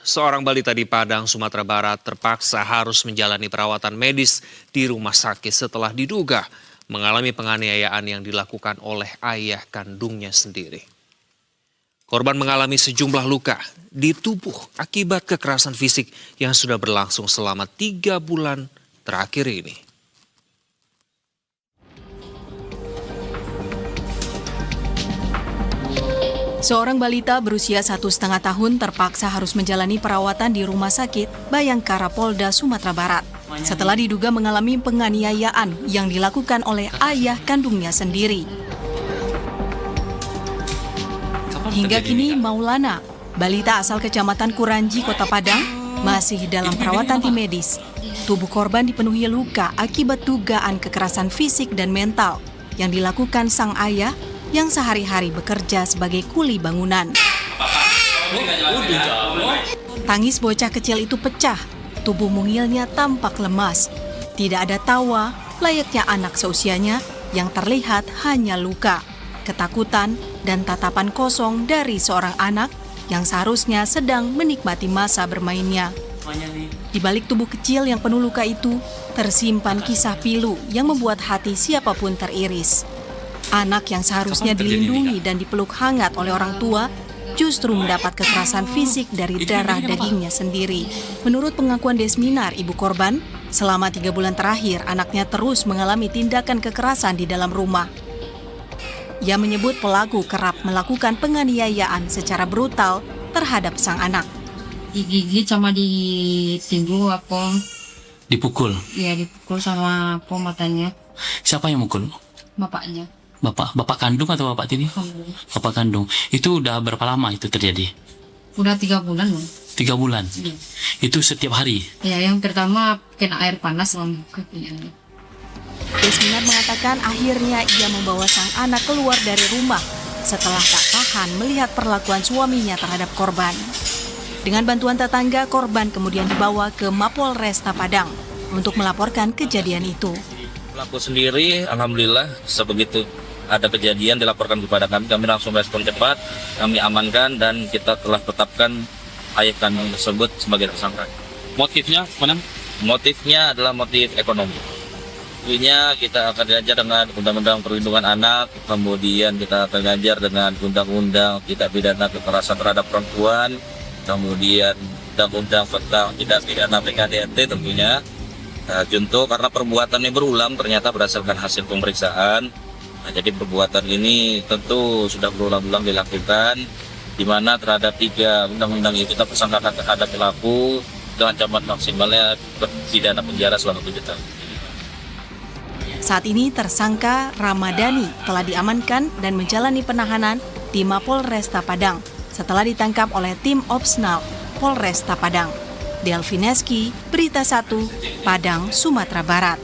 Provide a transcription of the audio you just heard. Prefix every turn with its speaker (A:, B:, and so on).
A: Seorang balita di Padang, Sumatera Barat terpaksa harus menjalani perawatan medis di rumah sakit setelah diduga mengalami penganiayaan yang dilakukan oleh ayah kandungnya sendiri. Korban mengalami sejumlah luka di tubuh akibat kekerasan fisik yang sudah berlangsung selama 3 bulan terakhir ini.
B: Seorang balita berusia 1,5 tahun terpaksa harus menjalani perawatan di Rumah Sakit Bayangkara Polda Sumatera Barat setelah diduga mengalami penganiayaan yang dilakukan oleh ayah kandungnya sendiri. Hingga kini Maulana, balita asal Kecamatan Kuranji, Kota Padang, masih dalam perawatan tim medis. Tubuh korban dipenuhi luka akibat dugaan kekerasan fisik dan mental yang dilakukan sang ayah yang sehari-hari bekerja sebagai kuli bangunan. Tangis bocah kecil itu pecah, tubuh mungilnya tampak lemas. Tidak ada tawa layaknya anak seusianya yang terlihat hanya luka, ketakutan, dan tatapan kosong dari seorang anak yang seharusnya sedang menikmati masa bermainnya. Di balik tubuh kecil yang penuh luka itu, tersimpan kisah pilu yang membuat hati siapapun teriris. Anak yang seharusnya dilindungi dan dipeluk hangat oleh orang tua justru mendapat kekerasan fisik dari darah dagingnya sendiri. Menurut pengakuan Desminar, ibu korban, selama 3 bulan terakhir anaknya terus mengalami tindakan kekerasan di dalam rumah. Ia menyebut pelaku kerap melakukan penganiayaan secara brutal terhadap sang anak.
C: Digigit sama ditinggu apa?
D: Dipukul?
C: Ya dipukul sama apa matanya.
D: Siapa yang mukul?
C: Bapaknya.
D: Bapak kandung atau bapak tiri? Bapak kandung. Itu udah berapa lama itu terjadi?
C: Udah 3 bulan loh.
D: 3 bulan?
C: Iya.
D: Itu setiap hari?
C: Ya yang pertama kena air panas loh kakinya.
B: Desminar mengatakan akhirnya ia membawa sang anak keluar dari rumah setelah tak tahan melihat perlakuan suaminya terhadap korban. Dengan bantuan tetangga, korban kemudian dibawa ke Mapolresta Padang untuk melaporkan kejadian itu.
E: Pelaku sendiri, alhamdulillah, sebegitu ada kejadian dilaporkan kepada kami langsung respon cepat, kami amankan dan kita telah tetapkan ayah kandung tersebut sebagai tersangka. Motifnya mana? Motifnya adalah motif ekonomi. Tentunya kita akan diajar dengan Undang-Undang Perlindungan Anak, kemudian kita akan diajar dengan Undang-Undang Tindak Pidana Kekerasan Terhadap Perempuan, kemudian Undang-Undang tentang Tindak Pidana PKDRT tentunya. Junto karena perbuatannya berulang ternyata berdasarkan hasil pemeriksaan. Jadi perbuatan ini tentu sudah berulang-ulang dilakukan, di mana terhadap 3 undang-undang itu kita persangkakan terhadap pelaku dengan ancaman maksimalnya pidana penjara selama 7 tahun.
B: Saat ini tersangka Ramadhani telah diamankan dan menjalani penahanan di Mapolresta Padang setelah ditangkap oleh tim Opsnal Polresta Padang. Delvineski, Berita 1, Padang, Sumatera Barat.